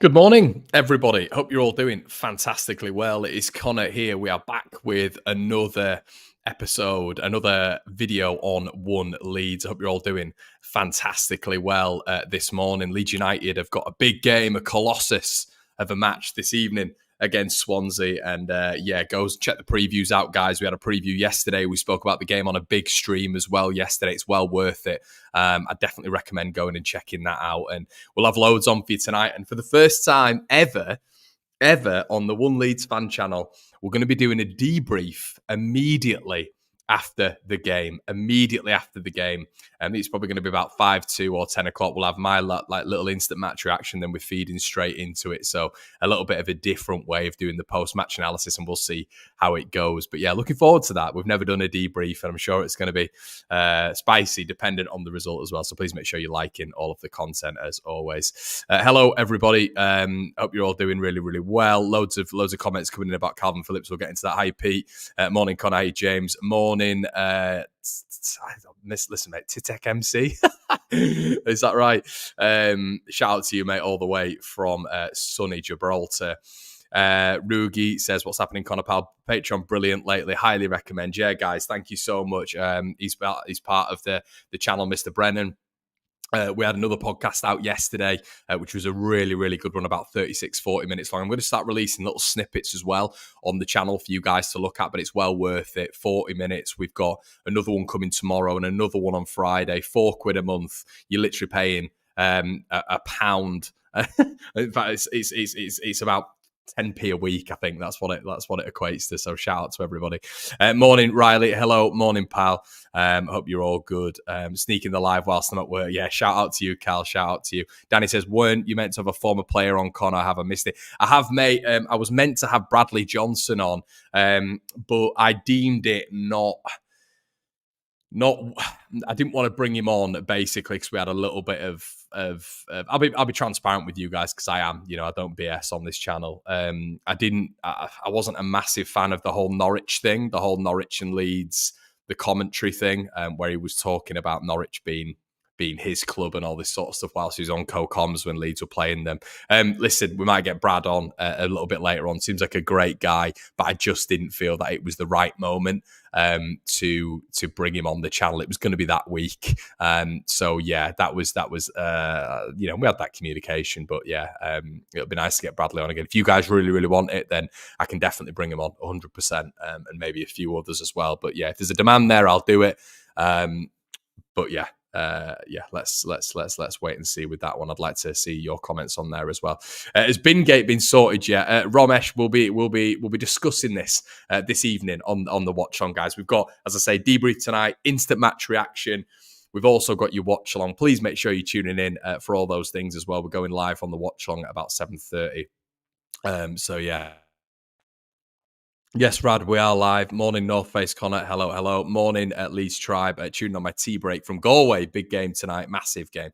Good morning, everybody. Hope you're all doing fantastically well. It is Connor here. We are back with another episode, another video on One Leeds. I hope you're all doing fantastically well this morning. Leeds United have got a big game, a colossus of a match this evening against Swansea. And go check the previews out, guys. We had a preview yesterday. We spoke about the game on a big stream as well yesterday. It's well worth it. I definitely recommend going and checking that out. And we'll have loads on for you tonight. And for the first time ever on the One Leeds Fan Channel, we're going to be doing a debrief immediately after the game. It's probably going to be about 5-2 or 10 o'clock. We'll have my little instant match reaction, then we're feeding straight into it. So a little bit of a different way of doing the post-match analysis, and we'll see how it goes. But yeah, looking forward to that. We've never done a debrief, and I'm sure it's going to be spicy, dependent on the result as well. So please make sure you're liking all of the content as always. Hello, everybody. Hope you're all doing really, really well. Loads of comments coming in about Kalvin Phillips. We'll get into that. Hi, Pete. Morning, Connor. Hi, James. Morning. Listen, mate, Titek MC. Is that right? Shout out to you, mate, all the way from sunny Gibraltar. Rugi says, what's happening, Connor Pal? Patreon, brilliant lately. Highly recommend. Yeah, guys, thank you so much. He's part of the channel, Mr. Brennan. We had another podcast out yesterday, which was a really, really good one, about 36, 40 minutes long. I'm going to start releasing little snippets as well on the channel for you guys to look at, but it's well worth it. 40 minutes. We've got another one coming tomorrow and another one on Friday. £4 a month. You're literally paying a pound. In fact, it's about 10p a week. I think that's what it equates to. So shout out to everybody. Morning, Riley. Hello. Morning, pal. Hope you're all good. Sneaking the live whilst I'm at work. Yeah, shout out to you, Cal. Shout out to you. Danny says, weren't you meant to have a former player on, Connor? Have I missed it? I have, mate. I was meant to have Bradley Johnson on, but I deemed it not. I didn't want to bring him on basically because we had a little bit of I'll be transparent with you guys because I am, I don't BS on this channel. I wasn't a massive fan of the whole Norwich thing, the whole Norwich and Leeds, the commentary thing, where he was talking about Norwich being his club and all this sort of stuff whilst he was on co-coms when Leeds were playing them. Listen, we might get Brad on a little bit later on. Seems like a great guy, but I just didn't feel that it was the right moment to bring him on the channel. It was going to be that week. So yeah, that was we had that communication, but yeah, it'll be nice to get Bradley on again. If you guys really, really want it, then I can definitely bring him on 100%, and maybe a few others as well. But yeah, if there's a demand there, I'll do it. But yeah. Let's wait and see with that one. I'd like to see your comments on there as well. Has Bingate been sorted yet? Romesh, we'll be discussing this this evening on the watch on, guys. We've got, as I say, debrief tonight, instant match reaction. We've also got your watch along. Please make sure you're tuning in for all those things as well. We're going live on the watch along at about 7:30. So yeah. Yes, Rad, we are live. Morning, North Face Connor. Hello. Morning, Leeds Tribe. Tuning on my tea break from Galway. Big game tonight. Massive game.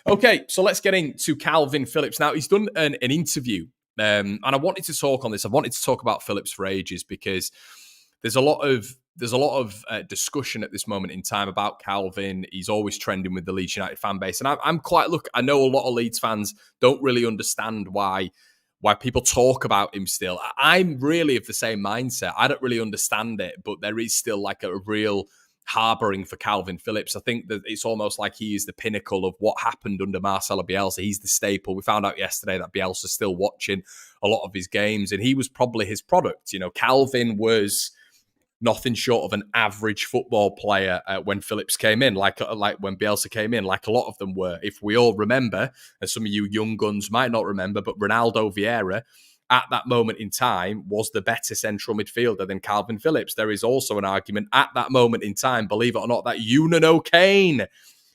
Okay, so let's get into Kalvin Phillips. Now, he's done an interview, and I wanted to talk on this. I wanted to talk about Phillips for ages because there's a lot of discussion at this moment in time about Kalvin. He's always trending with the Leeds United fan base. And I know a lot of Leeds fans don't really understand why people talk about him still. I'm really of the same mindset. I don't really understand it, but there is still like a real harbouring for Kalvin Phillips. I think that it's almost like he is the pinnacle of what happened under Marcelo Bielsa. He's the staple. We found out yesterday that Bielsa's still watching a lot of his games, and he was probably his product. Kalvin was nothing short of an average football player when Phillips came in, like when Bielsa came in, like a lot of them were. If we all remember, and some of you young guns might not remember, but Ronaldo Vieira at that moment in time was the better central midfielder than Kalvin Phillips. There is also an argument at that moment in time, believe it or not, that Eunan O'Kane,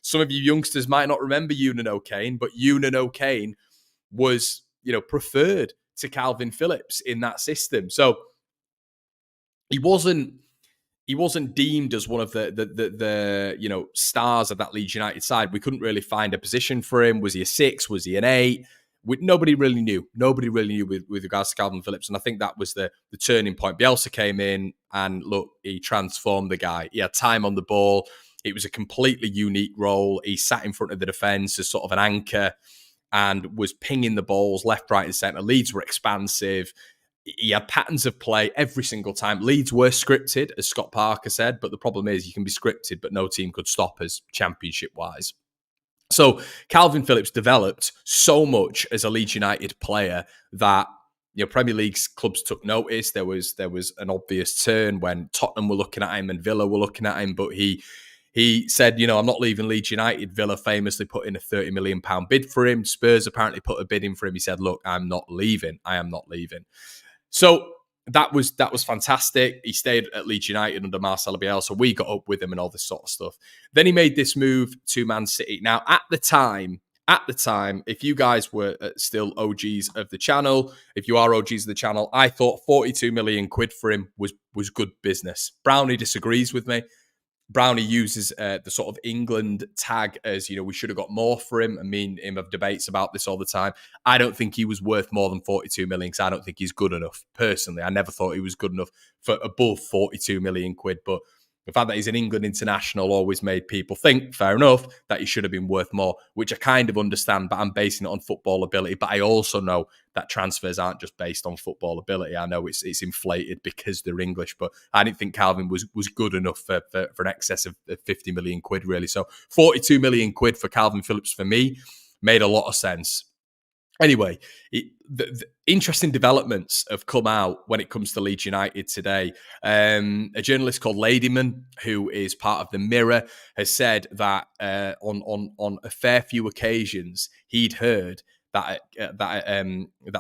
some of you youngsters might not remember Eunan O'Kane, but Eunan O'Kane was, preferred to Kalvin Phillips in that system. So he wasn't deemed as one of the stars of that Leeds United side. We couldn't really find a position for him. Was he a 6? Was he an 8? Nobody really knew. Nobody really knew with regards to Kalvin Phillips. And I think that was the turning point. Bielsa came in and look, he transformed the guy. He had time on the ball. It was a completely unique role. He sat in front of the defence as sort of an anchor. and was pinging the balls left, right, and centre. Leeds were expansive. He had patterns of play every single time. Leeds were scripted, as Scott Parker said, but the problem is you can be scripted, but no team could stop us championship-wise. So Kalvin Phillips developed so much as a Leeds United player that Premier League clubs took notice. There was an obvious turn when Tottenham were looking at him and Villa were looking at him, but he said, I'm not leaving Leeds United. Villa famously put in a £30 million bid for him. Spurs apparently put a bid in for him. He said, look, I'm not leaving. I am not leaving. So that was fantastic. He stayed at Leeds United under Marcelo Bielsa. We got up with him and all this sort of stuff. Then he made this move to Man City. Now, at the time, if you guys were still OGs of the channel, if you are OGs of the channel, I thought 42 million quid for him was good business. Brownie disagrees with me. Brownie uses the sort of England tag as, we should have got more for him. I mean, him have debates about this all the time. I don't think he was worth more than 42 million because I don't think he's good enough. Personally, I never thought he was good enough for above 42 million quid. But the fact that he's an England international always made people think, fair enough, that he should have been worth more, which I kind of understand, but I'm basing it on football ability. But I also know that transfers aren't just based on football ability. I know it's inflated because they're English, but I didn't think Kalvin was good enough for an excess of 50 million quid, really. So 42 million quid for Kalvin Phillips, for me, made a lot of sense. Anyway, the interesting developments have come out when it comes to Leeds United today. A journalist called Ladyman, who is part of the Mirror, has said that on a fair few occasions he'd heard that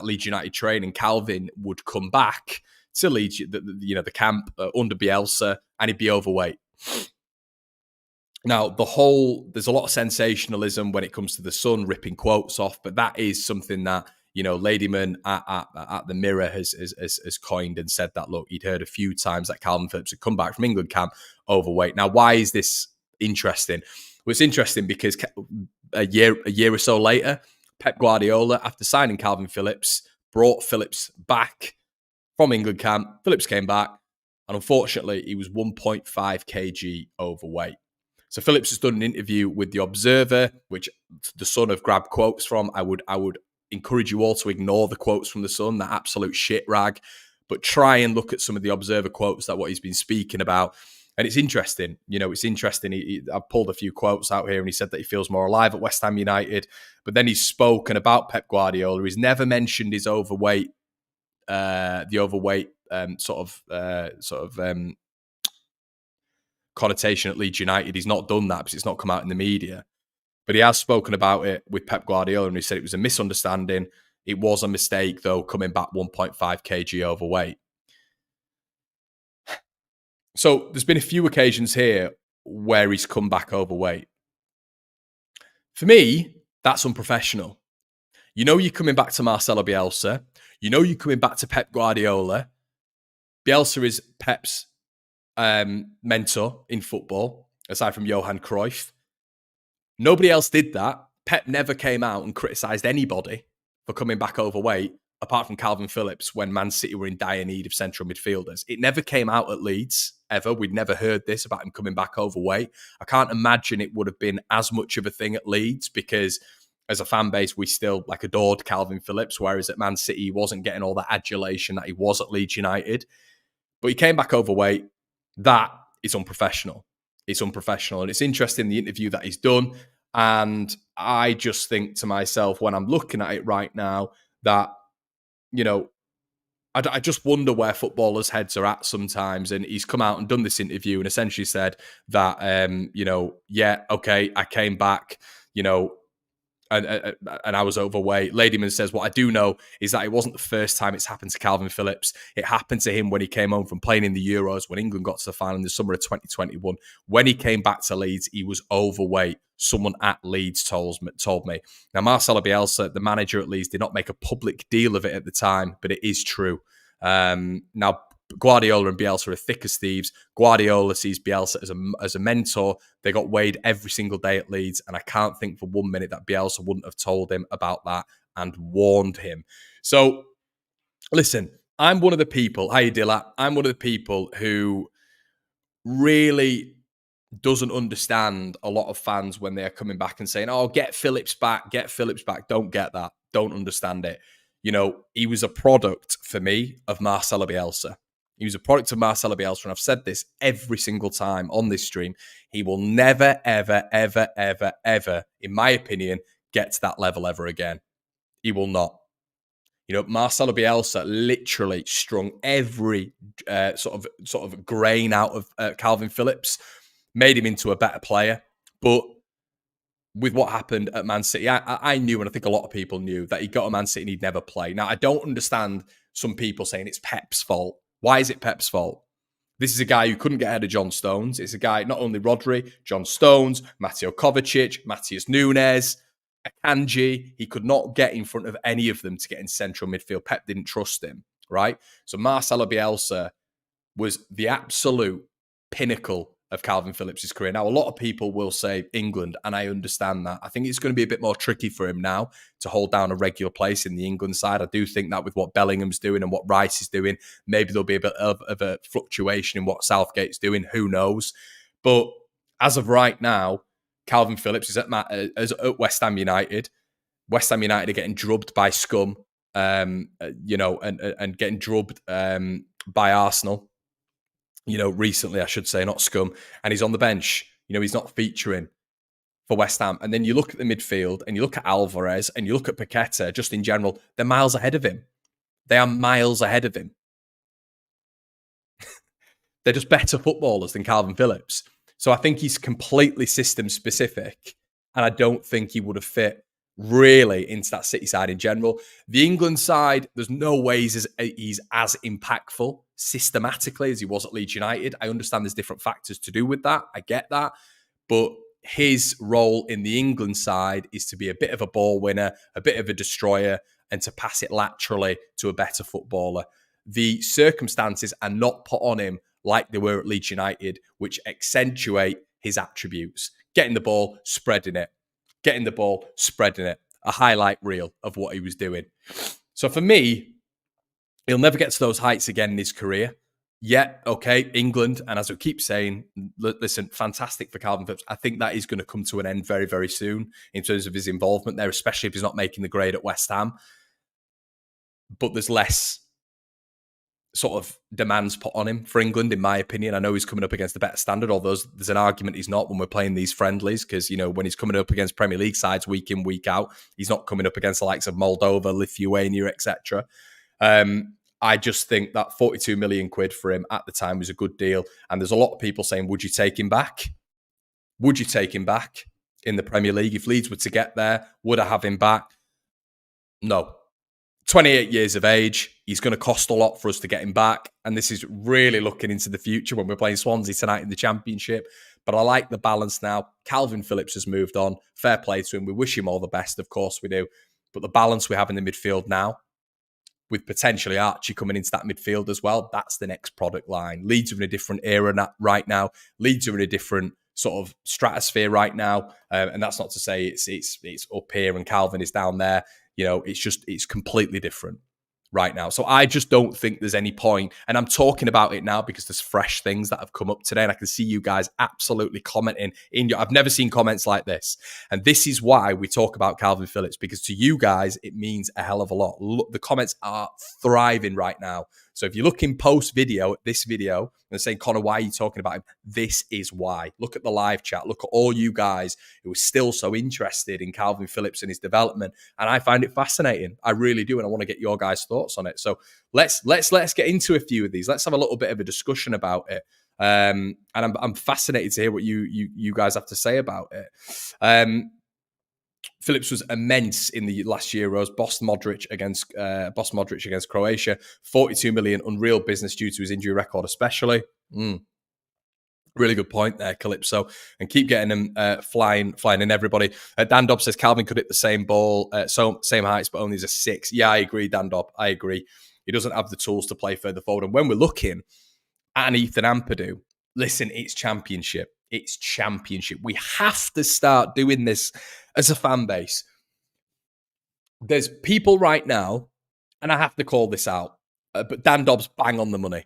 Leeds United training Kalvin would come back to Leeds, the camp under Bielsa, and he'd be overweight. Now, there's a lot of sensationalism when it comes to the Sun ripping quotes off, but that is something that, Ladyman at the Mirror has coined and said that, look, he'd heard a few times that Kalvin Phillips had come back from England camp overweight. Now, why is this interesting? Well, it's interesting because a year or so later, Pep Guardiola, after signing Kalvin Phillips, brought Phillips back from England camp. Phillips came back, and unfortunately, he was 1.5 kg overweight. So Phillips has done an interview with The Observer, which the Sun have grabbed quotes from. I would encourage you all to ignore the quotes from the Sun, that absolute shit rag, but try and look at some of the Observer quotes, that what he's been speaking about. And it's interesting. It's interesting. I've pulled a few quotes out here, and he said that he feels more alive at West Ham United. But then he's spoken about Pep Guardiola. He's never mentioned his overweight, the overweight connotation at Leeds United. He's not done that because it's not come out in the media. But he has spoken about it with Pep Guardiola, and he said it was a misunderstanding. It was a mistake, though, coming back 1.5 kg overweight. So there's been a few occasions here where he's come back overweight. For me, that's unprofessional. You're coming back to Marcelo Bielsa. You're coming back to Pep Guardiola. Bielsa is Pep's mentor in football, aside from Johan Cruyff. Nobody else did that. Pep never came out and criticised anybody for coming back overweight, apart from Kalvin Phillips when Man City were in dire need of central midfielders. It never came out at Leeds, ever. We'd never heard this about him coming back overweight. I can't imagine it would have been as much of a thing at Leeds because as a fan base, we still adored Kalvin Phillips, whereas at Man City, he wasn't getting all that adulation that he was at Leeds United. But he came back overweight. That is unprofessional. It's unprofessional. And it's interesting, the interview that he's done. And I just think to myself, when I'm looking at it right now, that, I just wonder where footballers' heads are at sometimes. And he's come out and done this interview and essentially said that, I came back, and I was overweight. Ladyman says, what I do know is that it wasn't the first time it's happened to Kalvin Phillips. It happened to him when he came home from playing in the Euros, when England got to the final in the summer of 2021. When he came back to Leeds, he was overweight. Someone at Leeds told me. Now, Marcelo Bielsa, the manager at Leeds, did not make a public deal of it at the time, but it is true. Now, Guardiola and Bielsa are thick as thieves. Guardiola sees Bielsa as a mentor. They got weighed every single day at Leeds, and I can't think for 1 minute that Bielsa wouldn't have told him about that and warned him. So, listen, I'm one of the people, hi Dilla, I'm one of the people who really doesn't understand a lot of fans when they're coming back and saying, oh, get Phillips back, get Phillips back. Don't get that. Don't understand it. You know, he was a product for me of Marcelo Bielsa. He was a product of Marcelo Bielsa. And I've said this every single time on this stream. He will never, ever, ever, ever, ever, in my opinion, get to that level ever again. He will not. You know, Marcelo Bielsa literally strung every sort of grain out of Kalvin Phillips, made him into a better player. But with what happened at Man City, I knew, and I think a lot of people knew, that he got to Man City and he'd never play. Now, I don't understand some people saying it's Pep's fault. Why is it Pep's fault? This is a guy who couldn't get ahead of John Stones. It's a guy, not only Rodri, John Stones, Mateo Kovacic, Matheus Nunes, Akanji. He could not get in front of any of them to get in central midfield. Pep didn't trust him, right? So Marcelo Bielsa was the absolute pinnacle of Kalvin Phillips' career. Now, a lot of people will say England, and I understand that. I think it's going to be a bit more tricky for him now to hold down a regular place in the England side. I do think that with what Bellingham's doing and what Rice is doing, maybe there'll be a bit of a fluctuation in what Southgate's doing. Who knows? But as of right now, Kalvin Phillips is at West Ham United. West Ham United are getting drubbed by scum, and getting drubbed by Arsenal. You know, recently, I should say, not scum. And he's on the bench. You know, he's not featuring for West Ham. And then you look at the midfield and you look at Alvarez and you look at Paqueta, just in general, they're miles ahead of him. They are miles ahead of him. They're just better footballers than Kalvin Phillips. So I think he's completely system specific. And I don't think he would have fit really into that City side in general. The England side, there's no ways he's as impactful systematically as he was at Leeds United. I understand there's different factors to do with that. I get that. But his role in the England side is to be a bit of a ball winner, a bit of a destroyer, and to pass it laterally to a better footballer. The circumstances are not put on him like they were at Leeds United, which accentuate his attributes. Getting the ball, spreading it. Getting the ball, spreading it. A highlight reel of what he was doing. So for me, he'll never get to those heights again in his career. Yet, okay, England, and as we keep saying, listen, fantastic for Kalvin Phillips. I think that is going to come to an end very, very soon in terms of his involvement there, especially if he's not making the grade at West Ham. But there's less sort of demands put on him for England, in my opinion. I know he's coming up against a better standard, although there's an argument he's not when we're playing these friendlies, because, you know, when he's coming up against Premier League sides week in, week out, he's not coming up against the likes of Moldova, Lithuania, etc. I just think that 42 million quid for him at the time was a good deal. And there's a lot of people saying, would you take him back? Would you take him back in the Premier League? If Leeds were to get there, would I have him back? No. 28 years of age. He's going to cost a lot for us to get him back. And this is really looking into the future when we're playing Swansea tonight in the Championship. But I like the balance now. Kalvin Phillips has moved on. Fair play to him. We wish him all the best. Of course we do. But the balance we have in the midfield now, with potentially Archie coming into that midfield as well, that's the next product line. Leeds are in a different era right now. Leeds are in a different sort of stratosphere right now. And that's not to say it's up here and Kalvin is down there. You know, it's completely different right now. So I just don't think there's any point. And I'm talking about it now because there's fresh things that have come up today. And I can see you guys absolutely commenting I've never seen comments like this. And this is why we talk about Kalvin Phillips, because to you guys, it means a hell of a lot. Look, the comments are thriving right now. So if you look in this video, and saying, Connor, why are you talking about him? This is why. Look at the live chat. Look at all you guys who are still so interested in Kalvin Phillips and his development. And I find it fascinating. I really do. And I want to get your guys' thoughts on it. So let's get into a few of these. Let's have a little bit of a discussion about it. And I'm fascinated to hear what you guys have to say about it. Phillips was immense in the last Euros. Boss Modric against Croatia. 42 million, unreal business due to his injury record, especially. Really good point there, Calypso. And keep getting them flying in, everybody. Dan Dobb says Kalvin could hit the same ball, same heights, but only as a 6. Yeah, I agree, Dan Dobb. I agree. He doesn't have the tools to play further forward. And when we're looking at an Ethan Ampadu, listen, it's championship. It's championship. We have to start doing this as a fan base. There's people right now, and I have to call this out, but Dan Dobb's bang on the money.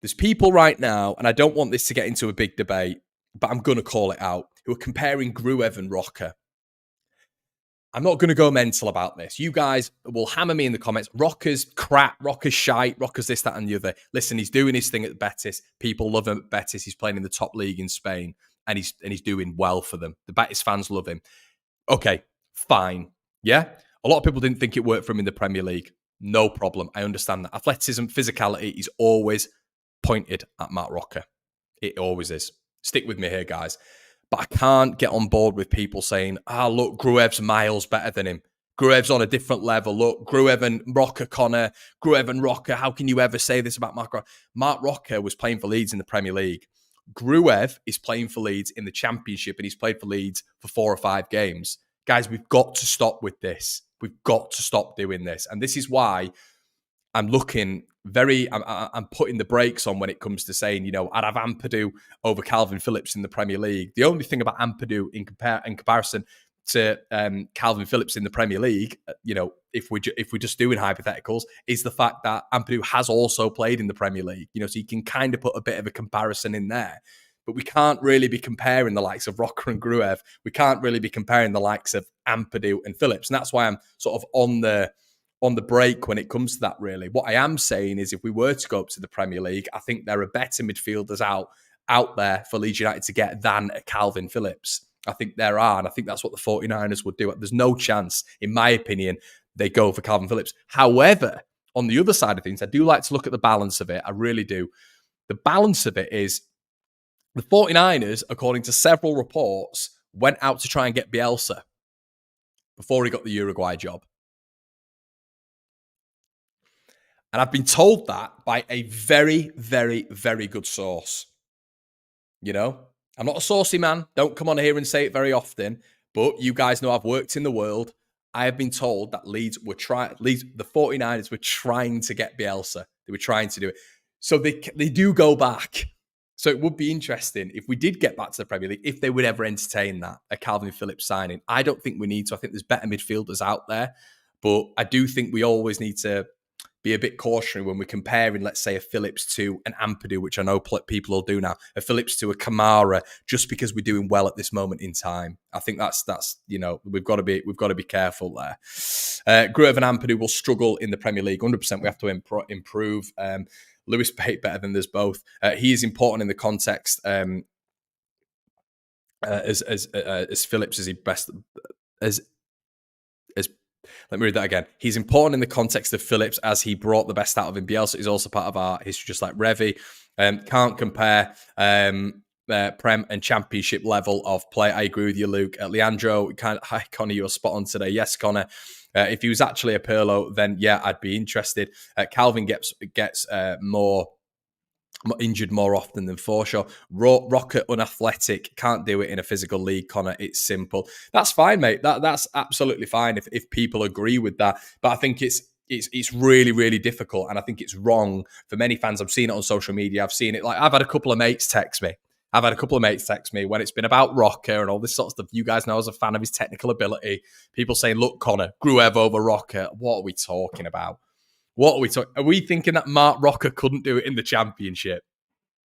There's people right now, and I don't want this to get into a big debate, but I'm going to call it out, who are comparing Gruev and Rocker. I'm not going to go mental about this. You guys will hammer me in the comments. Rocker's crap, Rocker's shite, Rocker's this, that, and the other. Listen, he's doing his thing at Betis. People love him at Betis. He's playing in the top league in Spain, and he's doing well for them. The Betis fans love him. Okay, fine. Yeah? A lot of people didn't think it worked for him in the Premier League. No problem. I understand that. Athleticism, physicality is always pointed at Matt Rocker. It always is. Stick with me here, guys. But I can't get on board with people saying, look, Gruev's miles better than him. Gruev's on a different level. Look, Gruev and Rocker, Connor. Gruev and Rocker. How can you ever say this about Mark Rocker? Mark Rocker was playing for Leeds in the Premier League. Gruev is playing for Leeds in the Championship, and he's played for Leeds for 4 or 5 games. Guys, we've got to stop with this. We've got to stop doing this. And this is why I'm looking I'm putting the brakes on when it comes to saying, I'd have Ampadu over Kalvin Phillips in the Premier League. The only thing about Ampadu in comparison to Kalvin Phillips in the Premier League, if we're just doing hypotheticals, is the fact that Ampadu has also played in the Premier League. So you can kind of put a bit of a comparison in there. But we can't really be comparing the likes of Rocker and Gruev. We can't really be comparing the likes of Ampadu and Phillips. And that's why I'm sort of on the break when it comes to that, really. What I am saying is if we were to go up to the Premier League, I think there are better midfielders out there for Leeds United to get than Kalvin Phillips. I think there are, and I think that's what the 49ers would do. There's no chance, in my opinion, they go for Kalvin Phillips. However, on the other side of things, I do like to look at the balance of it. I really do. The balance of it is the 49ers, according to several reports, went out to try and get Bielsa before he got the Uruguay job. And I've been told that by a very, very, very good source. I'm not a saucy man. Don't come on here and say it very often. But you guys know I've worked in the world. I have been told that the 49ers were trying to get Bielsa. They were trying to do it. So they do go back. So it would be interesting if we did get back to the Premier League, if they would ever entertain that, a Kalvin Phillips signing. I don't think we need to. I think there's better midfielders out there. But I do think we always need to be a bit cautionary when we're comparing, let's say, a Phillips to an Ampadu, which I know people will do now, a Phillips to a Kamara, just because we're doing well at this moment in time. I think that's we've got to be careful there. Gruev and Ampadu will struggle in the Premier League. 100%, we have to improve. Lewis Bate better than there's both. He is important in the context as Phillips is best as. Let me read that again. He's important in the context of Phillips as he brought the best out of him. Bielsa is also part of our history, just like Revy. Can't compare Prem and Championship level of play. I agree with you, Luke. Leandro, hi, Connor, you're spot on today. Yes, Connor. If he was actually a Pirlo, then yeah, I'd be interested. Kalvin gets more injured more often than Forshaw. Rocker unathletic, can't do it in a physical league, Connor. It's simple. That's fine, mate. That's absolutely fine if people agree with that. But I think it's really, really difficult, and I think it's wrong for many fans. I've seen it on social media. I've seen it. I've had a couple of mates text me. When it's been about Rocker and all this sort of stuff. You guys know I was a fan of his technical ability. People saying, look, Connor, Gruev over Rocker. What are we talking about? Are we thinking that Mark Rocker couldn't do it in the Championship?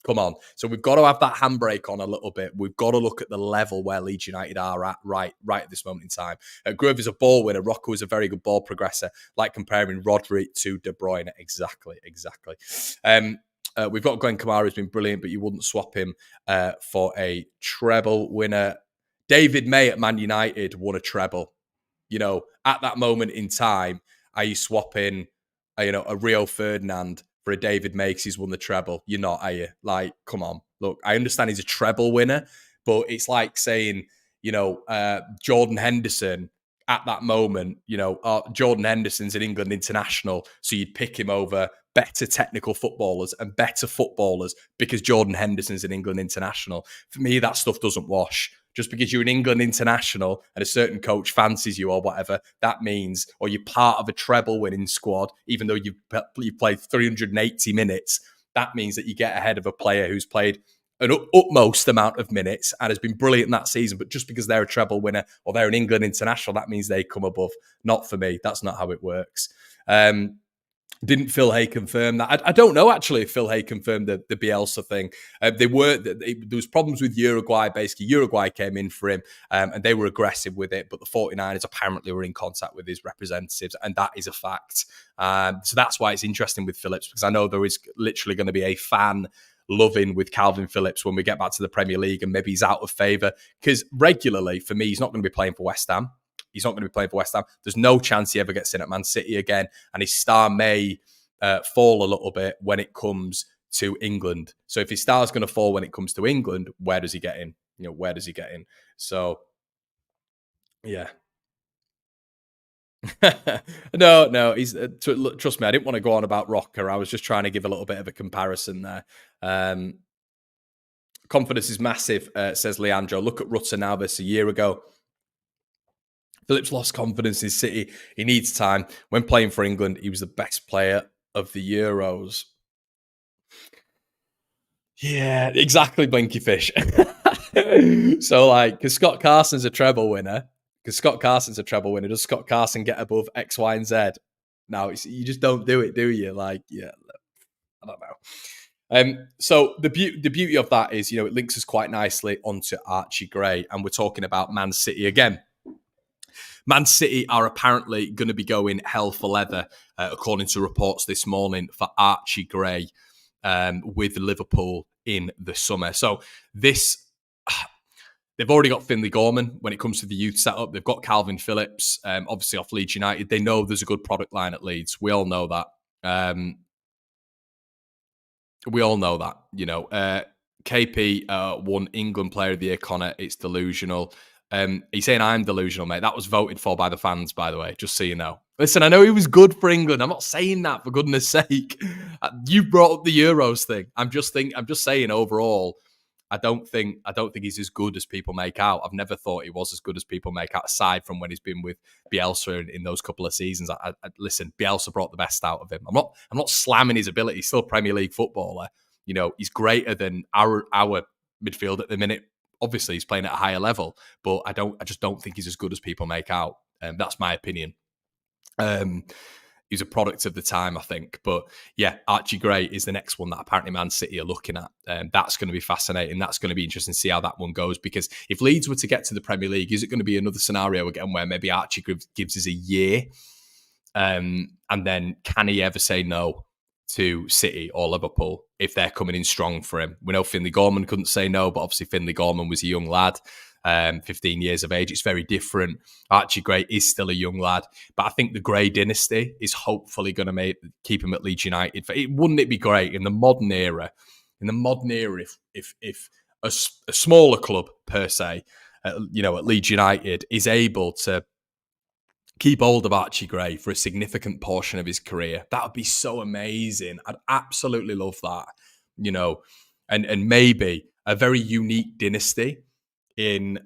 Come on. So we've got to have that handbrake on a little bit. We've got to look at the level where Leeds United are at right at this moment in time. Gruev is a ball winner. Rocker is a very good ball progressor, like comparing Rodri to De Bruyne. Exactly. We've got Glenn Kamara, who's been brilliant, but you wouldn't swap him for a treble winner. David May at Man United won a treble. At that moment in time, are you swapping a Rio Ferdinand for a David May because he's won the treble? You're not, are you? Come on. Look, I understand he's a treble winner, but it's like saying, Jordan Henderson at that moment, Jordan Henderson's an England international, so you'd pick him over better technical footballers and better footballers because Jordan Henderson's an England international. For me, that stuff doesn't wash. Just because you're an England international and a certain coach fancies you or whatever, that means, or you're part of a treble winning squad, even though you've played 380 minutes, that means that you get ahead of a player who's played an utmost amount of minutes and has been brilliant in that season. But just because they're a treble winner or they're an England international, that means they come above. Not for me. That's not how it works. Didn't Phil Hay confirm that? I don't know actually if Phil Hay confirmed the Bielsa thing. There was problems with Uruguay. Basically, Uruguay came in for him and they were aggressive with it. But the 49ers apparently were in contact with his representatives, and that is a fact. So that's why it's interesting with Phillips, because I know there is literally going to be a fan loving with Kalvin Phillips when we get back to the Premier League, and maybe he's out of favour, because regularly for me he's not going to be playing for West Ham. He's not going to be playing for West Ham. There's no chance he ever gets in at Man City again. And his star may fall a little bit when it comes to England. So if his star is going to fall when it comes to England, where does he get in? Where does he get in? So, yeah. No. He's trust me, I didn't want to go on about Rocker. I was just trying to give a little bit of a comparison there. Confidence is massive, says Leandro. Look at Rutter now versus a year ago. Phillips lost confidence in City. He needs time. When playing for England, he was the best player of the Euros. Yeah, exactly, Blinky Fish. So, like, because Scott Carson's a treble winner, does Scott Carson get above X, Y, and Z? No, you just don't do it, do you? Like, yeah, I don't know. So the beauty of that is, it links us quite nicely onto Archie Gray, and we're talking about Man City again. Man City are apparently going to be going hell for leather, according to reports this morning, for Archie Gray with Liverpool in the summer. So they've already got Finley Gorman when it comes to the youth setup. They've got Kalvin Phillips, obviously off Leeds United. They know there's a good product line at Leeds. We all know that. KP won England Player of the Year, Connor. It's delusional. He's saying I'm delusional, mate. That was voted for by the fans, by the way, just so you know. Listen, I know he was good for England. I'm not saying that, for goodness sake. You brought up the Euros thing. I'm just saying overall, I don't think he's as good as people make out. I've never thought he was as good as people make out, aside from when he's been with Bielsa in those couple of seasons. Listen, Bielsa brought the best out of him. I'm not slamming his ability. He's still a Premier League footballer. He's greater than our midfield at the minute. Obviously, he's playing at a higher level, but I just don't think he's as good as people make out. That's my opinion. He's a product of the time, I think. But yeah, Archie Gray is the next one that apparently Man City are looking at. That's going to be fascinating. That's going to be interesting to see how that one goes, because if Leeds were to get to the Premier League, is it going to be another scenario again where maybe Archie gives us a year? And then can he ever say no to City or Liverpool if they're coming in strong for him? We know Finley Gorman couldn't say no, but obviously Finley Gorman was a young lad, 15 years of age. It's very different. Archie Gray is still a young lad, but I think the Gray dynasty is hopefully going to keep him at Leeds United. Wouldn't it be great in the modern era? If a smaller club per se, at Leeds United is able to keep hold of Archie Gray for a significant portion of his career. That would be so amazing. I'd absolutely love that, and maybe a very unique dynasty in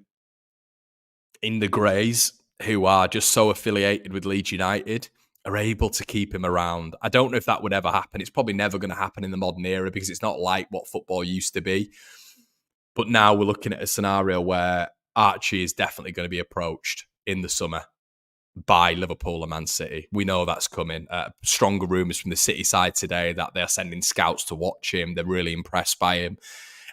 the Greys, who are just so affiliated with Leeds United, are able to keep him around. I don't know if that would ever happen. It's probably never going to happen in the modern era, because it's not like what football used to be. But now we're looking at a scenario where Archie is definitely going to be approached in the summer by Liverpool and Man City. We know that's coming. Stronger rumours from the City side today that they're sending scouts to watch him. They're really impressed by him.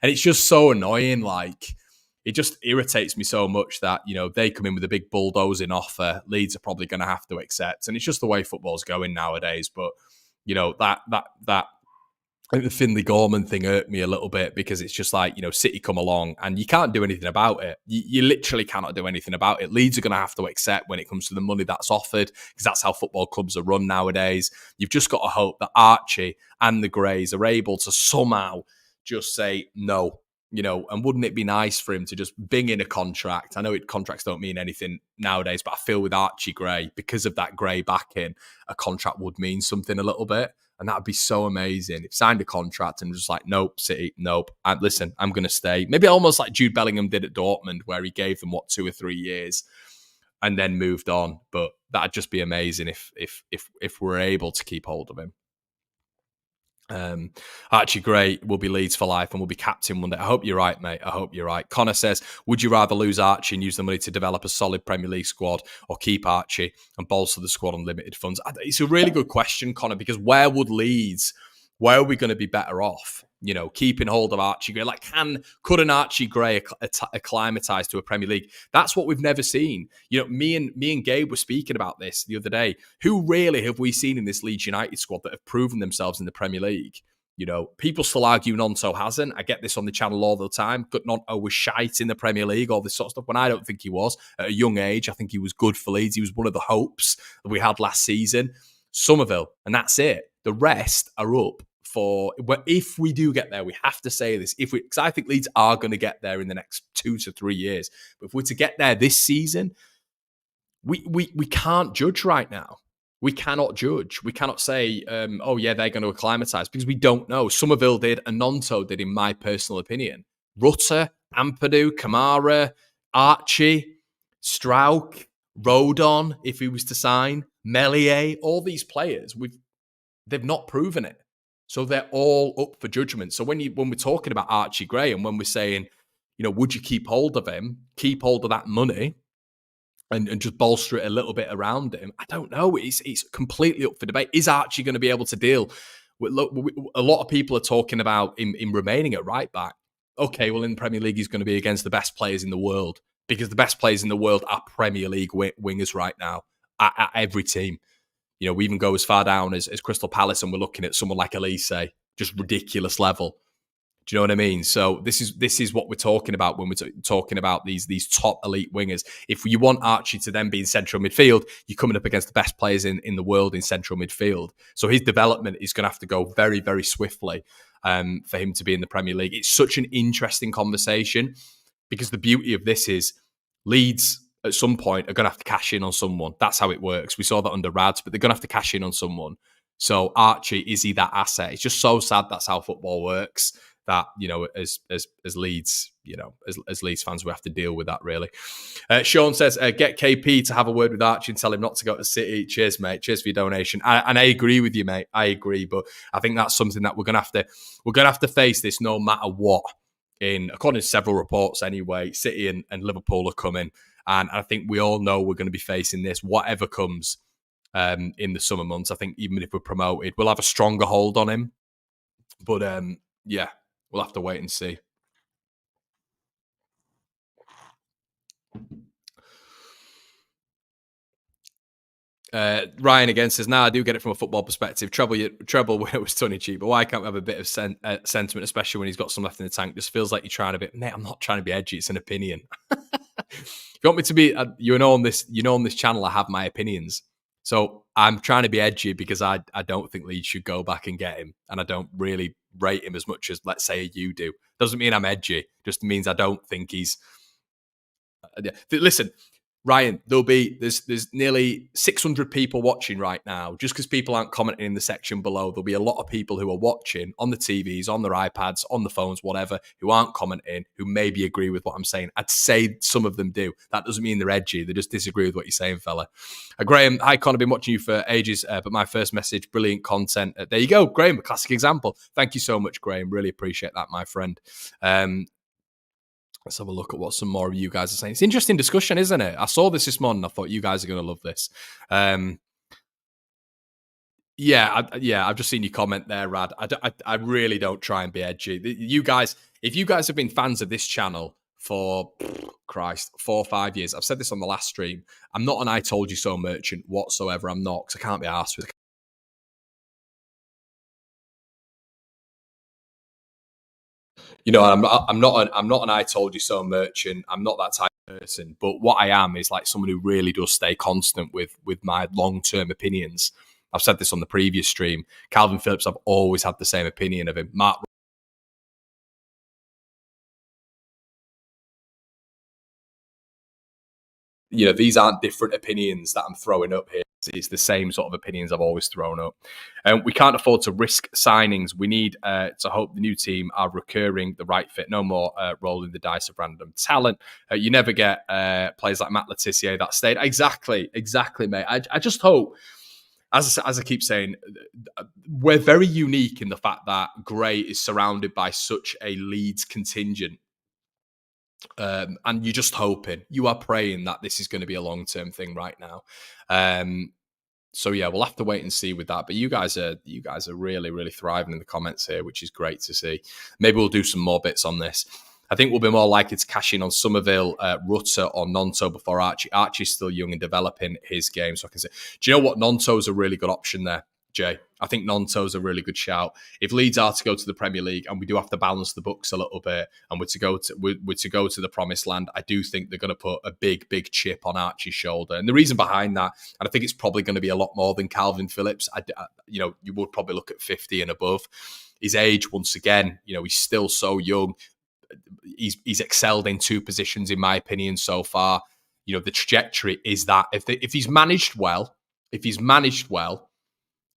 And it's just so annoying. Like, it just irritates me so much that, they come in with a big bulldozing offer. Leeds are probably going to have to accept. And it's just the way football's going nowadays. But, that I think the Finley Gorman thing hurt me a little bit, because it's just like, City come along and you can't do anything about it. You literally cannot do anything about it. Leeds are going to have to accept when it comes to the money that's offered, because that's how football clubs are run nowadays. You've just got to hope that Archie and the Greys are able to somehow just say no, and wouldn't it be nice for him to just bing in a contract? I know contracts don't mean anything nowadays, but I feel with Archie Gray, because of that Gray backing, a contract would mean something a little bit. And that would be so amazing. If signed a contract and just like, nope, City, nope. And listen, I'm going to stay. Maybe almost like Jude Bellingham did at Dortmund, where he gave them 2 or 3 years and then moved on. But that'd just be amazing if we're able to keep hold of him. Um, Archie Gray will be Leeds for life and will be captain one day. I hope you're right, mate. I hope you're right. Connor says, would you rather lose Archie and use the money to develop a solid Premier League squad, or keep Archie and bolster the squad on limited funds? It's a really good question, Connor, because where are we going to be better off? You know, keeping hold of Archie Gray. Like, could an Archie Gray acclimatise to a Premier League? That's what we've never seen. You know, me and Gabe were speaking about this the other day. Who really have we seen in this Leeds United squad that have proven themselves in the Premier League? You know, people still argue Untold hasn't. I get this on the channel all the time. Untold was shite in the Premier League, all this sort of stuff, when I don't think he was. At a young age, I think he was good for Leeds. He was one of the hopes that we had last season. Somerville, and that's it. The rest are up for, if we do get there, we have to say this, because I think Leeds are going to get there in the next 2 to 3 years. But if we're to get there this season, we can't judge right now. We cannot judge. We cannot say, oh yeah, they're going to acclimatise, because we don't know. Somerville did, and Nonto did, in my personal opinion. Rutter, Ampadu, Kamara, Archie, Strauch, Rodon, if he was to sign, Melier, all these players, they've not proven it. So they're all up for judgment. So when we're talking about Archie Gray, and when we're saying, you know, would you keep hold of him, keep hold of that money, and just bolster it a little bit around him? I don't know. It's completely up for debate. Is Archie going to be able to deal with? Look, a lot of people are talking about him remaining at right back. Okay, well, in the Premier League, he's going to be against the best players in the world, because the best players in the world are Premier League wingers right now at every team. You know, we even go as far down as Crystal Palace, and we're looking at someone like Elise, just ridiculous level. Do you know what I mean? So this is what we're talking about when we're talking about these top elite wingers. If you want Archie to then be in central midfield, you're coming up against the best players in the world in central midfield. So his development is going to have to go very, very swiftly for him to be in the Premier League. It's such an interesting conversation, because the beauty of this is Leeds at some point are going to have to cash in on someone. That's how it works. We saw that under Rads, but they're going to have to cash in on someone. So Archie, is he that asset? It's just so sad that's how football works, that, you know, as Leeds, you know, as Leeds fans, we have to deal with that, really. Sean says, get KP to have a word with Archie and tell him not to go to City. Cheers, mate. Cheers for your donation. And I agree with you, mate. I agree, but I think that's something that we're going to have to face this no matter what. According to several reports anyway, City and Liverpool are coming. And I think we all know we're going to be facing this, whatever comes in the summer months. I think even if we're promoted, we'll have a stronger hold on him. But yeah, we'll have to wait and see. Ryan again says, I do get it from a football perspective. Treble was tongue in cheek, but why can't we have a bit of sentiment, especially when he's got some left in the tank? Just feels like you're trying a bit. Mate, I'm not trying to be edgy. It's an opinion. If you want me to be, you know, on this channel, I have my opinions. So I'm trying to be edgy because I don't think Leeds should go back and get him, and I don't really rate him as much as, let's say, you do. Doesn't mean I'm edgy. Just means I don't think he's. Listen, Ryan, there's nearly 600 people watching right now. Just because people aren't commenting in the section below, there'll be a lot of people who are watching on the TVs, on their iPads, on the phones, whatever, who aren't commenting, who maybe agree with what I'm saying. I'd say some of them do. That doesn't mean they're edgy. They just disagree with what you're saying, fella. Graham, hi, Con, I've been watching you for ages, but my first message, brilliant content. There you go, Graham, a classic example. Thank you so much, Graham. Really appreciate that, my friend. Let's have a look at what some more of you guys are saying. It's an interesting discussion, isn't it? I saw this morning. I thought you guys are going to love this. I've just seen your comment there, Rad. I really don't try and be edgy. You guys, if you guys have been fans of this channel for, 4 or 5 years, I've said this on the last stream, I'm not an I told you so merchant whatsoever. I'm not, because I can't be arsed with. You know, I'm not an I told you so merchant. I'm not that type of person. But what I am is like someone who really does stay constant with my long-term opinions. I've said this on the previous stream. Kalvin Phillips, I've always had the same opinion of him. Mark, you know, these aren't different opinions that I'm throwing up here. It's the same sort of opinions I've always thrown up. We can't afford to risk signings. We need to hope the new team are recurring, the right fit. No more rolling the dice of random talent. You never get players like Matt Letizia that stayed. Exactly, mate. I just hope. as I keep saying, we're very unique in the fact that Gray is surrounded by such a Leeds contingent. And you're just hoping, you are praying that this is going to be a long-term thing right now. So yeah, we'll have to wait and see with that. But you guys are really, really thriving in the comments here, which is great to see. Maybe we'll do some more bits on this. I think we'll be more likely to cash in on Somerville, Rutter, or Nonto before Archie. Archie's still young and developing his game, so I can say, do you know what? Nonto's a really good option there, Jay. I think Nonto's a really good shout. If Leeds are to go to the Premier League, and we do have to balance the books a little bit, and we're to go to the Promised Land, I do think they're going to put a big chip on Archie's shoulder. And the reason behind that, and I think it's probably going to be a lot more than Kalvin Phillips. You would probably look at 50 and above. His age, once again, he's still so young. He's excelled in two positions, in my opinion, so far. The trajectory is that if he's managed well,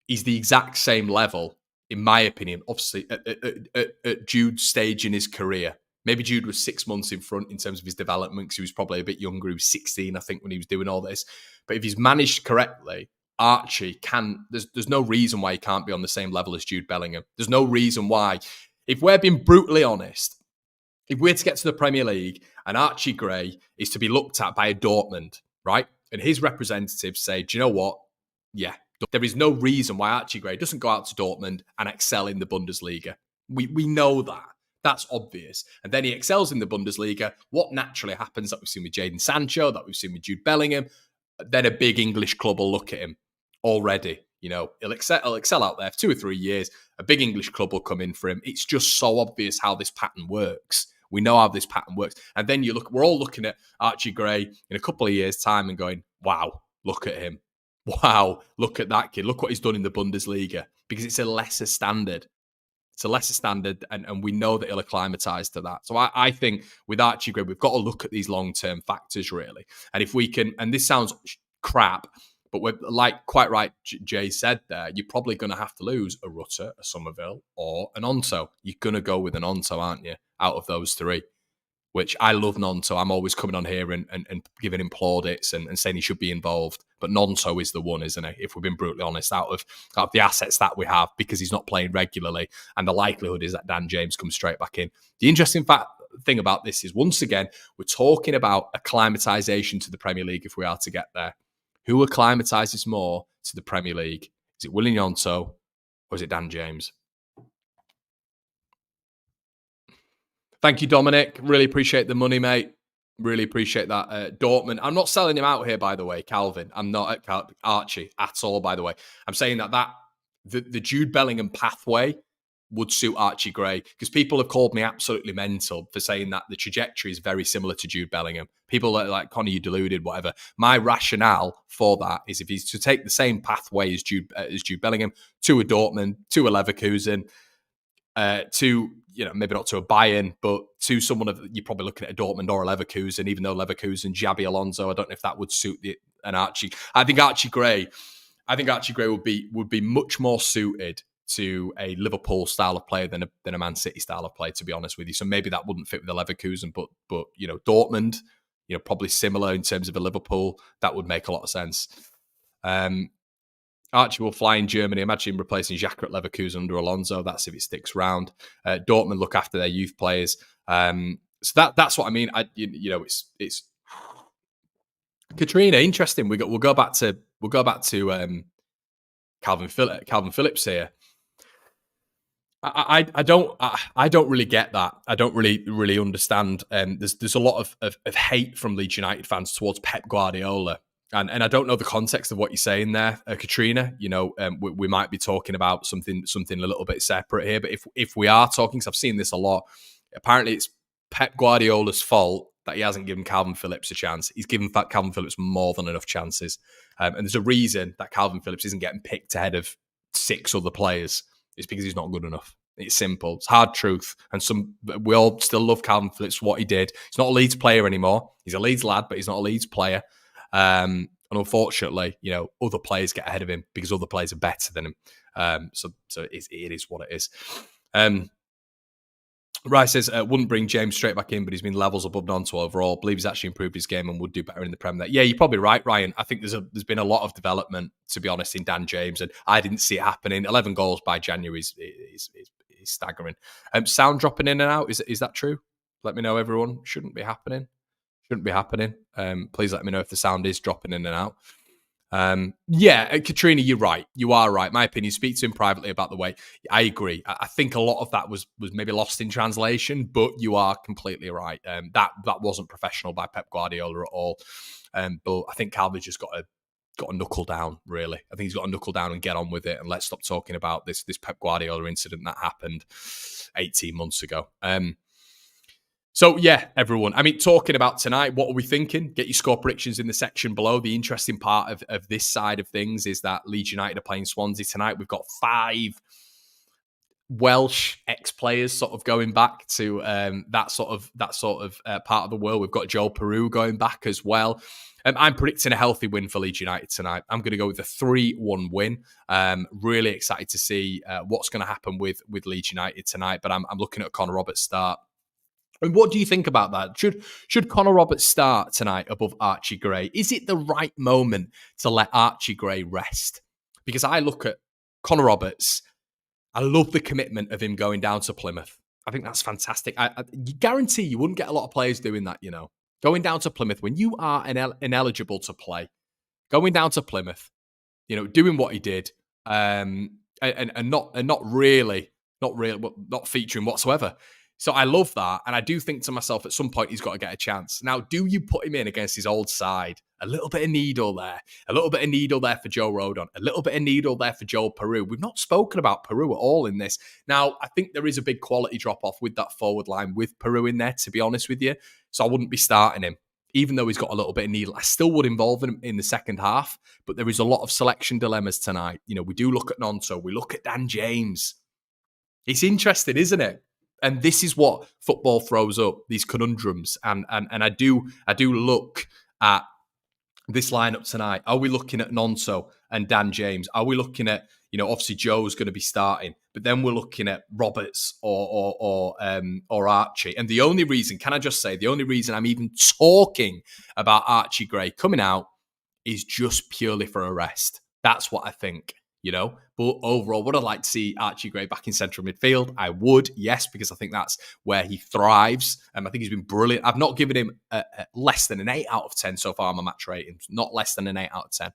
he's the exact same level, in my opinion, obviously, at Jude's stage in his career. Maybe Jude was 6 months in front in terms of his development because he was probably a bit younger. He was 16, I think, when he was doing all this. But if he's managed correctly, Archie can... There's no reason why he can't be on the same level as Jude Bellingham. There's no reason why. If we're being brutally honest, if we're to get to the Premier League and Archie Gray is to be looked at by a Dortmund, right? And his representatives say, do you know what? Yeah, there is no reason why Archie Gray doesn't go out to Dortmund and excel in the Bundesliga. We know that. That's obvious. And then he excels in the Bundesliga. What naturally happens, that we've seen with Jadon Sancho, that we've seen with Jude Bellingham, then a big English club will look at him already. He'll excel out there for 2 or 3 years. A big English club will come in for him. It's just so obvious how this pattern works. We know how this pattern works. And then we're all looking at Archie Gray in a couple of years' time and going, wow, look at him. Wow, look at that kid. Look what he's done in the Bundesliga. Because it's a lesser standard. And we know that he'll acclimatise to that. So I think with Archie Gray, we've got to look at these long-term factors, really. And if we can, and this sounds crap, but we're like quite right, Jay said there, you're probably going to have to lose a Rutter, a Somerville, or an Onto. You're going to go with an Onto, aren't you, out of those three? Which I love Nonto. I'm always coming on here and giving him plaudits and saying he should be involved. But Nonto is the one, isn't he? If we've been brutally honest, out of the assets that we have, because he's not playing regularly. And the likelihood is that Dan James comes straight back in. The interesting thing about this is, once again, we're talking about acclimatisation to the Premier League if we are to get there. Who acclimatises more to the Premier League? Is it Willian Nonto or is it Dan James? Thank you, Dominic. Really appreciate the money, mate. Really appreciate that. Dortmund. I'm not selling him out here, by the way, Kalvin. I'm not at Archie at all, by the way. I'm saying that the Jude Bellingham pathway would suit Archie Gray, because people have called me absolutely mental for saying that the trajectory is very similar to Jude Bellingham. People are like, Connor, you deluded, whatever. My rationale for that is, if he's to take the same pathway as Jude Bellingham to a Dortmund, to a Leverkusen, to, maybe not to a Bayern, but to someone you're probably looking at a Dortmund or a Leverkusen, even though Leverkusen, Xabi Alonso, I don't know if that would suit an Archie. I think Archie Gray would be much more suited to a Liverpool style of player than a Man City style of play, to be honest with you. So maybe that wouldn't fit with the Leverkusen, but Dortmund, probably similar in terms of a Liverpool. That would make a lot of sense. Archie will fly in Germany. Imagine him replacing Xhaka at Leverkusen under Alonso. That's if it sticks round. Dortmund look after their youth players. So that's what I mean. It's Katrina. Interesting. We'll go back to Kalvin Phillips here. I don't really get that. I don't really understand. There's a lot of hate from Leeds United fans towards Pep Guardiola. And I don't know the context of what you're saying there, Katrina. We might be talking about something a little bit separate here. But if we are talking, because I've seen this a lot, apparently it's Pep Guardiola's fault that he hasn't given Kalvin Phillips a chance. He's given Kalvin Phillips more than enough chances. And there's a reason that Kalvin Phillips isn't getting picked ahead of 6 other players. It's because he's not good enough. It's simple. It's hard truth. And we all still love Kalvin Phillips, what he did. He's not a Leeds player anymore. He's a Leeds lad, but he's not a Leeds player. And unfortunately, other players get ahead of him because other players are better than him. So it is what it is. Rice says, wouldn't bring James straight back in, but he's been levels above Nonto overall. Believe he's actually improved his game and would do better in the Prem there. Yeah, you're probably right, Ryan. I think there's been a lot of development, to be honest, in Dan James, and I didn't see it happening. 11 goals by January is staggering. Sound dropping in and out, is that true? Let me know, everyone. Shouldn't be happening. Please let me know if the sound is dropping in and out. Yeah, Katrina, you're right. You are right. My opinion, speak to him privately about the way. I agree. I think a lot of that was maybe lost in translation, but you are completely right. That wasn't professional by Pep Guardiola at all. But I think Calvin's just got a knuckle down, really. I think he's got to knuckle down and get on with it, and let's stop talking about this Pep Guardiola incident that happened 18 months ago. So, yeah, everyone. I mean, talking about tonight, what are we thinking? Get your score predictions in the section below. The interesting part of this side of things is that Leeds United are playing Swansea tonight. We've got 5 Welsh ex-players sort of going back to that sort of part of the world. We've got Joe Peru going back as well. I'm predicting a healthy win for Leeds United tonight. I'm going to go with a 3-1 win. Really excited to see what's going to happen with Leeds United tonight, but I'm looking at a Connor Roberts start. And what do you think about that? Should Connor Roberts start tonight above Archie Gray? Is it the right moment to let Archie Gray rest? Because I look at Connor Roberts, I love the commitment of him going down to Plymouth. I think that's fantastic. I guarantee you wouldn't get a lot of players doing that, you know. Going down to Plymouth when you are ineligible to play. Going down to Plymouth, you know, doing what he did, and not featuring whatsoever. So I love that. And I do think to myself, at some point, he's got to get a chance. Now, do you put him in against his old side? A little bit of needle there. A little bit of needle there for Joe Rodon. A little bit of needle there for Joel Peru. We've not spoken about Peru at all in this. Now, I think there is a big quality drop-off with that forward line with Peru in there, to be honest with you. So I wouldn't be starting him. Even though he's got a little bit of needle, I still would involve him in the second half. But there is a lot of selection dilemmas tonight. You know, we do look at Nonto. We look at Dan James. It's interesting, isn't it? And this is what football throws up, these conundrums. And I do look at this lineup tonight. Are we looking at Nonto and Dan James? Are we looking at, you know, obviously Joe's going to be starting, but then we're looking at Roberts or Archie. And the only reason, can I just say, the only reason I'm even talking about Archie Gray coming out is just purely for a rest. That's what I think. You know, but overall, would I like to see Archie Gray back in central midfield? I would, yes, because I think that's where he thrives. I think he's been brilliant. I've not given him less than an 8 out of 10 so far on my match rating, not less than an 8 out of 10.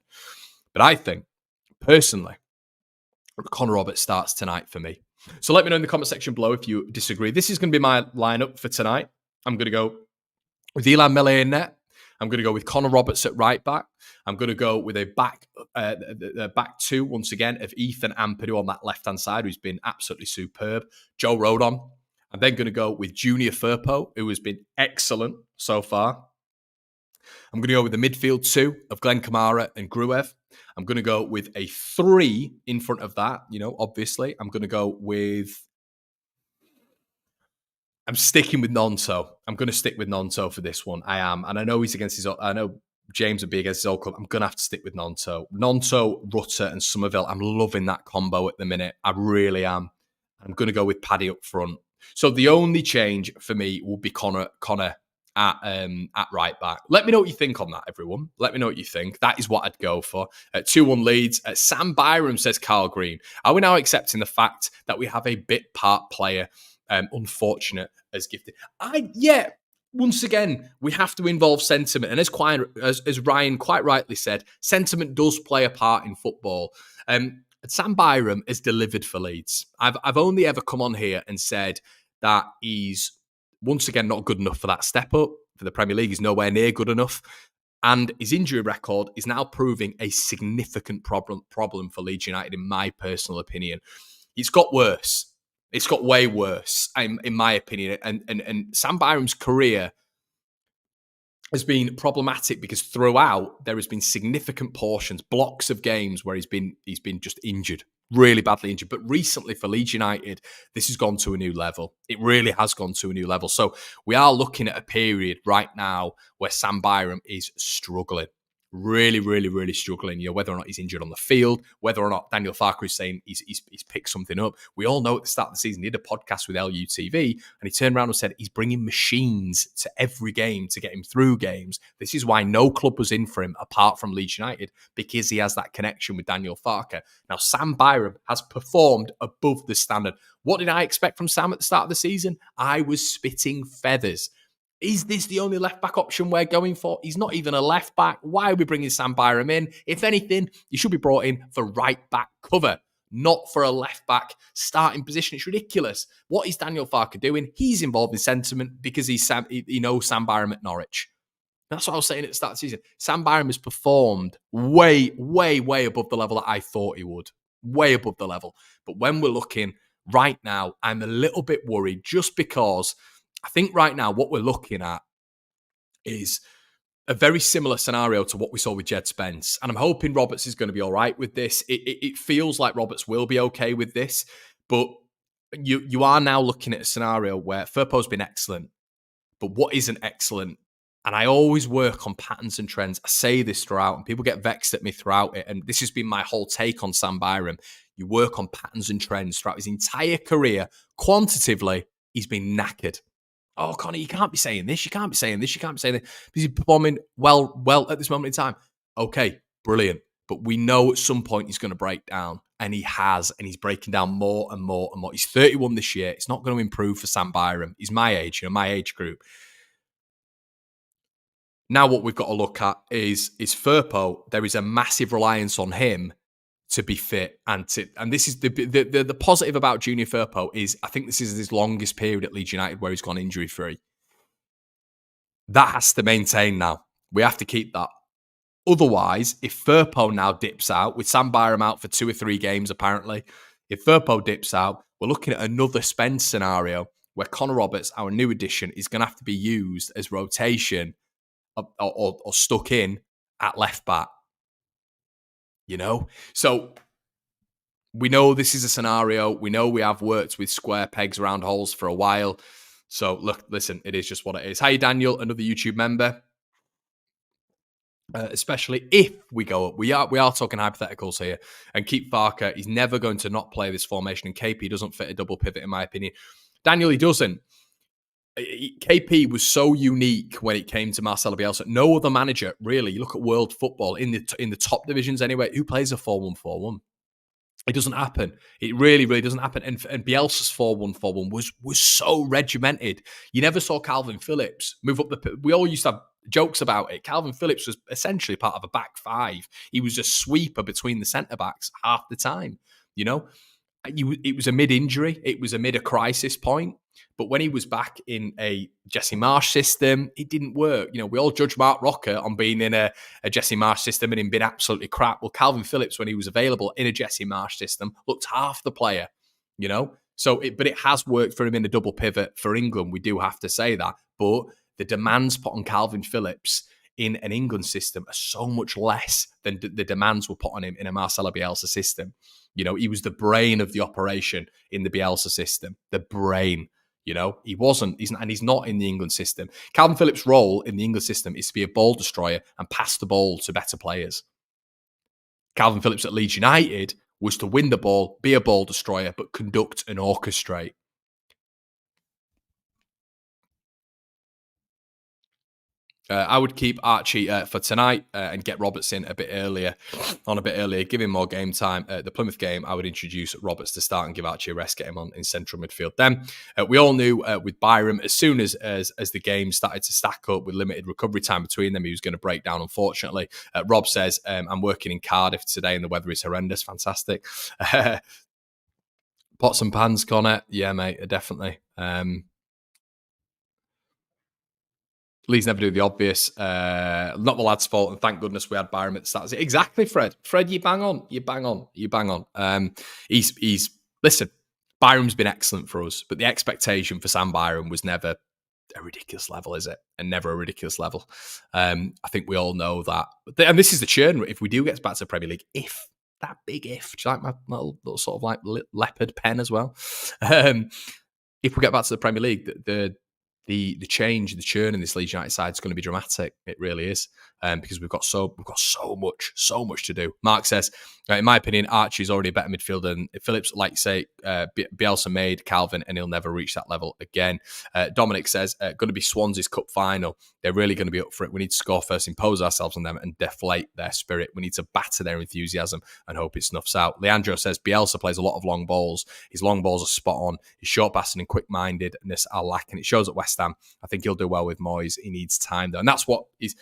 But I think, personally, Connor Roberts starts tonight for me. So let me know in the comment section below if you disagree. This is going to be my lineup for tonight. I'm going to go with Elan Mele in net. I'm going to go with Connor Roberts at right back. I'm going to go with a back two, once again, of Ethan Ampadu on that left-hand side, who's been absolutely superb. Joe Rodon. I'm then going to go with Junior Firpo, who has been excellent so far. I'm going to go with the midfield 2 of Glenn Kamara and Gruev. I'm going to go with a 3 in front of that, you know, obviously. I'm going to go with... I'm sticking with Nonto. I'm going to stick with Nonto for this one. I am. And I know he's against his own... I know James would be against his old club. I'm going to have to stick with Nonto. Nonto, Rutter and Somerville. I'm loving that combo at the minute. I really am. I'm going to go with Paddy up front. So the only change for me will be Connor at right back. Let me know what you think on that, everyone. Let me know what you think. That is what I'd go for. 2-1 Leeds. Sam Byram says, Carl Green, are we now accepting the fact that we have a bit part player, unfortunate as gifted? Once again, we have to involve sentiment. And as Ryan quite rightly said, sentiment does play a part in football. Sam Byram has delivered for Leeds. I've only ever come on here and said that he's, once again, not good enough for that step up. For the Premier League, he's nowhere near good enough. And his injury record is now proving a significant problem for Leeds United, in my personal opinion. It's got worse. It's got way worse, in my opinion. And Sam Byram's career has been problematic because throughout there has been significant portions, blocks of games where he's been just injured, really badly injured. But recently for Leeds United, this has gone to a new level. It really has gone to a new level. So we are looking at a period right now where Sam Byram is struggling. really, really, really struggling. Whether or not he's injured on the field, whether or not Daniel Farke is saying he's picked something up. We all know at the start of the season, he did a podcast with LUTV, and he turned around and said he's bringing machines to every game to get him through games. This is why no club was in for him apart from Leeds United, because he has that connection with Daniel Farke. Now, Sam Byram has performed above the standard. What did I expect from Sam at the start of the season? I was spitting feathers. Is this the only left-back option we're going for? He's not even a left-back. Why are we bringing Sam Byram in? If anything, he should be brought in for right-back cover, not for a left-back starting position. It's ridiculous. What is Daniel Farke doing? He's involved in sentiment because he knows Sam Byram at Norwich. That's what I was saying at the start of the season. Sam Byram has performed way, way, way above the level that I thought he would. Way above the level. But when we're looking right now, I'm a little bit worried just because I think right now what we're looking at is a very similar scenario to what we saw with Jed Spence. And I'm hoping Roberts is going to be all right with this. It feels like Roberts will be okay with this. But you are now looking at a scenario where Firpo's been excellent. But what isn't excellent? And I always work on patterns and trends. I say this throughout, and people get vexed at me throughout it. And this has been my whole take on Sam Byram. You work on patterns and trends throughout his entire career. Quantitatively, he's been knackered. Oh, Connor, you can't be saying this. You can't be saying this. You can't be saying this. Because he's performing well at this moment in time. Okay, brilliant. But we know at some point he's going to break down. And he has. And he's breaking down more and more and more. He's 31 this year. It's not going to improve for Sam Byram. He's my age, my age group. Now what we've got to look at is Firpo. There is a massive reliance on him to be fit, and this is the positive about Junior Firpo is I think this is his longest period at Leeds United where he's gone injury free. That has to maintain now. We have to keep that. Otherwise, if Firpo now dips out with Sam Byram out for 2 or 3 games, apparently, if Firpo dips out, we're looking at another Spence scenario where Connor Roberts, our new addition, is going to have to be used as rotation or stuck in at left back. So we know this is a scenario. We know we have worked with square pegs around holes for a while. So look, listen, it is just what it is. Hi, Daniel, another YouTube member. Especially if we go up. We are talking hypotheticals here. And keep Farke, he's never going to not play this formation. And KP doesn't fit a double pivot, in my opinion. Daniel, he doesn't. KP was so unique when it came to Marcelo Bielsa. No other manager, really. You look at world football in the top divisions anyway. Who plays a 4-1-4-1? It doesn't happen. It really, really doesn't happen. And Bielsa's 4-1-4-1 was so regimented. You never saw Kalvin Phillips move up we all used to have jokes about it. Kalvin Phillips was essentially part of a back five. He was a sweeper between the centre backs half the time. It was a mid-injury. It was amid a crisis point. But when he was back in a Jesse Marsh system, it didn't work. We all judge Mark Rocker on being in a Jesse Marsh system and him being absolutely crap. Well, Kalvin Phillips, when he was available in a Jesse Marsh system, looked half the player, but it has worked for him in a double pivot for England. We do have to say that. But the demands put on Kalvin Phillips in an England system are so much less than the demands were put on him in a Marcelo Bielsa system. He was the brain of the operation in the Bielsa system. The brain. He wasn't, he's not in the England system. Kalvin Phillips' role in the England system is to be a ball destroyer and pass the ball to better players. Kalvin Phillips at Leeds United was to win the ball, be a ball destroyer, but conduct and orchestrate. I would keep Archie for tonight and get Roberts in a bit earlier, give him more game time. The Plymouth game, I would introduce Roberts to start and give Archie a rest, get him on in central midfield. Then we all knew with Byram, as soon as the game started to stack up with limited recovery time between them, he was going to break down, unfortunately. Rob says, I'm working in Cardiff today and the weather is horrendous. Fantastic. Pots and pans, Connor. Yeah, mate, definitely. Leeds never do the obvious. Not the lad's fault, and thank goodness we had Byram at the start. Exactly, Fred. Fred, you bang on. Listen, Byram's been excellent for us, but the expectation for Sam Byram was never a ridiculous level, is it? And never a ridiculous level. I think we all know that. And this is the churn. If we do get back to the Premier League, if that big if, do you like my little sort of like leopard pen as well? If we get back to the Premier League, the the change, the churn in this Leeds United side is going to be dramatic. It really is, because we've got so much to do. Mark says, in my opinion, Archie is already a better midfielder than Phillips. Like you say, Bielsa made Kalvin, and he'll never reach that level again. Dominic says, going to be Swansea's cup final. They're really going to be up for it. We need to score first, impose ourselves on them, and deflate their spirit. We need to batter their enthusiasm and hope it snuffs out. Leandro says, Bielsa plays a lot of long balls. His long balls are spot on. His short passing and quick-mindedness are lacking. It shows at West Ham. I think he'll do well with Moyes. He needs time, though. And that's what he's,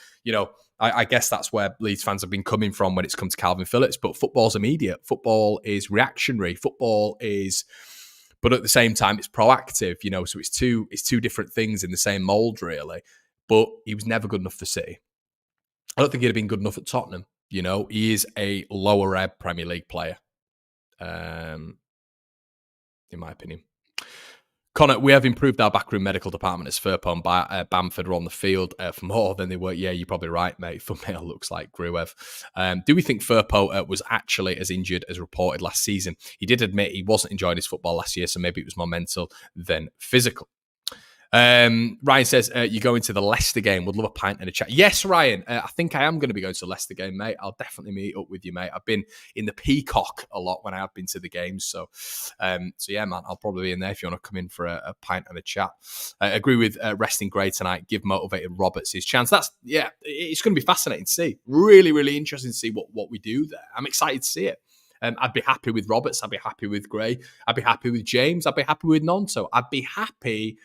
I guess that's where Leeds fans have been coming from when it's come to Kalvin Phillips. But football's immediate. Football is reactionary. But at the same time, it's proactive. So it's two different things in the same mould, really. But he was never good enough for City. I don't think he'd have been good enough at Tottenham. He is a lower ebb Premier League player, in my opinion. Connor, we have improved our backroom medical department as Firpo and Bamford are on the field for more than they were. Yeah, you're probably right, mate. Thumbnail looks like Gruev. Do we think Firpo was actually as injured as reported last season? He did admit he wasn't enjoying his football last year, so maybe it was more mental than physical. Ryan says, you're going to the Leicester game. Would love a pint and a chat. Yes, Ryan. I think I am going to be going to the Leicester game, mate. I'll definitely meet up with you, mate. I've been in the Peacock a lot when I have been to the games. So yeah, man, I'll probably be in there if you want to come in for a pint and a chat. I agree with resting Gray tonight. Give motivated Roberts his chance. It's going to be fascinating to see. Really, really interesting to see what we do there. I'm excited to see it. I'd be happy with Roberts. I'd be happy with Gray. I'd be happy with James. I'd be happy with Nonto. I'd be happy.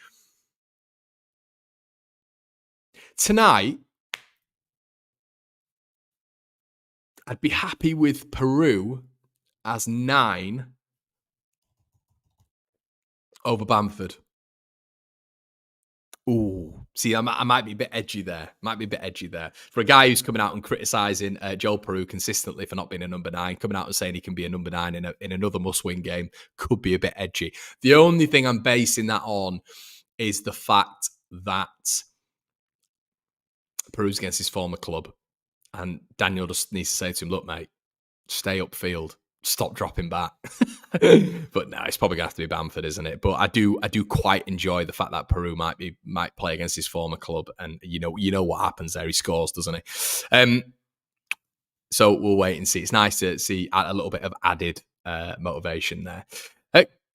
Tonight, I'd be happy with Peru as 9 over Bamford. Ooh, see, I might be a bit edgy there. For a guy who's coming out and criticising Joel Peru consistently for not being a number 9, coming out and saying he can be a number 9 in another must-win game could be a bit edgy. The only thing I'm basing that on is the fact that Peru's against his former club, and Daniel just needs to say to him, look, mate, stay upfield, stop dropping back. But no, it's probably going to have to be Bamford, isn't it? But I do quite enjoy the fact that Peru might play against his former club, and you know what happens there. He scores, doesn't he? So we'll wait and see. It's nice to see a little bit of added motivation there.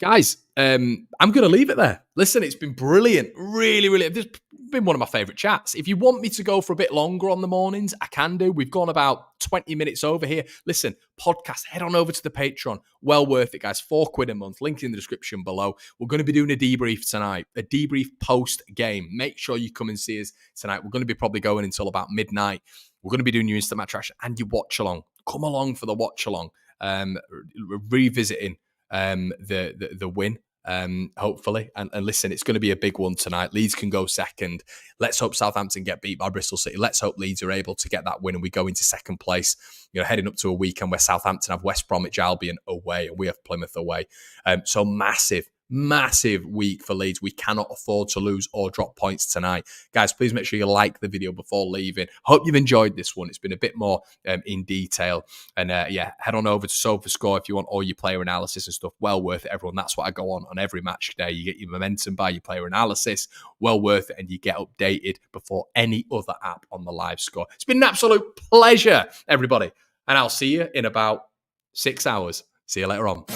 Guys, I'm going to leave it there. Listen, it's been brilliant. Really, really. This has been one of my favourite chats. If you want me to go for a bit longer on the mornings, I can do. We've gone about 20 minutes over here. Listen, podcast, head on over to the Patreon. Well worth it, guys. £4 a month. Link in the description below. We're going to be doing a debrief tonight, a debrief post-game. Make sure you come and see us tonight. We're going to be probably going until about midnight. We're going to be doing your instant match reaction and your watch-along. Come along for the watch-along. Revisiting the win, hopefully. And listen, it's going to be a big one tonight. Leeds can go second. Let's hope Southampton get beat by Bristol City. Let's hope Leeds are able to get that win and we go into second place, heading up to a weekend where Southampton have West Bromwich Albion away and we have Plymouth away. So massive week for Leeds. We cannot afford to lose or drop points tonight. Guys, please make sure you like the video before leaving. Hope you've enjoyed this one. It's been a bit more in detail. And head on over to SofaScore if you want all your player analysis and stuff. Well worth it, everyone. That's what I go on every match day. You get your momentum by your player analysis. Well worth it. And you get updated before any other app on the live score. It's been an absolute pleasure, everybody. And I'll see you in about 6 hours. See you later on.